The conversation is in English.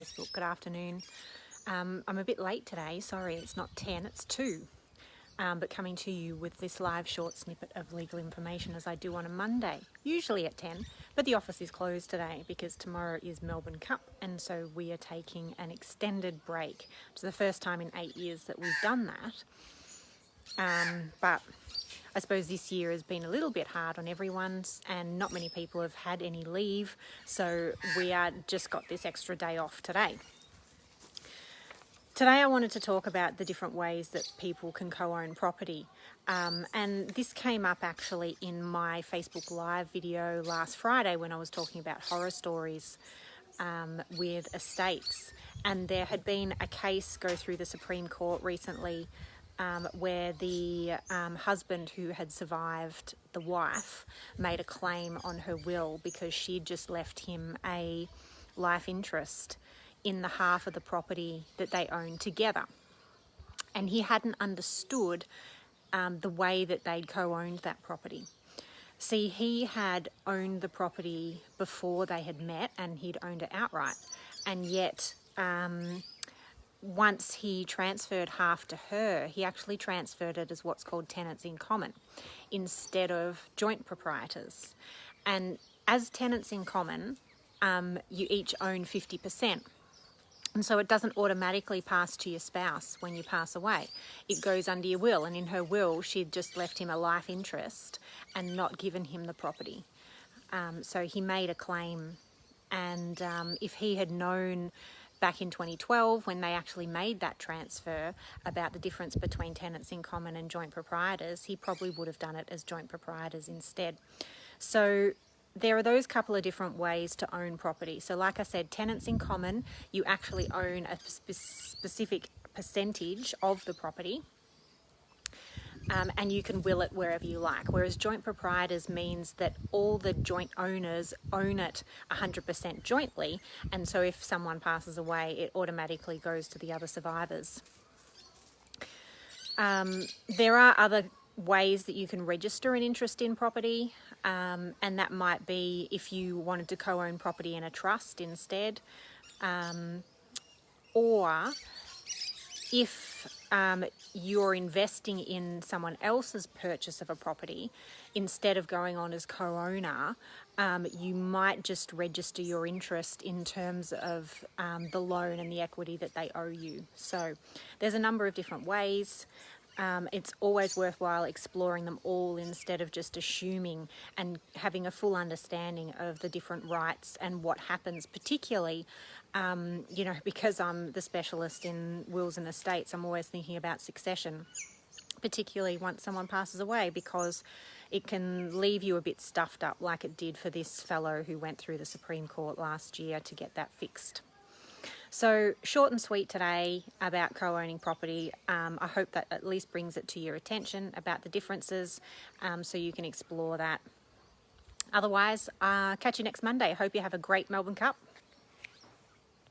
Facebook. Good afternoon. I'm a bit late today. Sorry, it's not 10, it's 2. But coming to you with this live short snippet of legal information as I do on a Monday, usually at 10. But the office is closed today because tomorrow is Melbourne Cup, and so we are taking an extended break. It's the first time in 8 years that we've done that. But I suppose this year has been a little bit hard on everyone's, and not many people have had any leave, so we are just got this extra day off today. Today I wanted to talk about the different ways that people can co-own property, and this came up actually in my Facebook Live video last Friday when I was talking about horror stories with estates, and there had been a case go through the Supreme Court recently where the husband who had survived the wife made a claim on her will because she'd just left him a life interest in the half of the property that they owned together. And he hadn't understood the way that they'd co-owned that property. See, he had owned the property before they had met, and he'd owned it outright. And yet, once he transferred half to her, he actually transferred it as what's called tenants in common instead of joint proprietors. And as tenants in common, you each own 50%. And so it doesn't automatically pass to your spouse when you pass away. It goes under your will, and in her will, she'd just left him a life interest and not given him the property. So he made a claim, and if he had known back in 2012 when they actually made that transfer about the difference between tenants in common and joint proprietors, he probably would have done it as joint proprietors instead. So there are those couple of different ways to own property. So like I said, tenants in common, you actually own a specific percentage of the property, and you can will it wherever you like. Whereas joint proprietors means that all the joint owners own it 100% jointly, and so if someone passes away, it automatically goes to the other survivors. There are other ways that you can register an interest in property, and that might be if you wanted to co-own property in a trust instead, or if you're investing in someone else's purchase of a property, instead of going on as co-owner, you might just register your interest in terms of the loan and the equity that they owe you. So there's a number of different ways. It's always worthwhile exploring them all instead of just assuming, and having a full understanding of the different rights and what happens, particularly, because I'm the specialist in wills and estates, I'm always thinking about succession, particularly once someone passes away, because it can leave you a bit stuffed up like it did for this fellow who went through the Supreme Court last year to get that fixed. So short and sweet today about co-owning property. I hope that at least brings it to your attention about the differences, so you can explore that. Otherwise, catch you next Monday. I hope you have a great Melbourne Cup.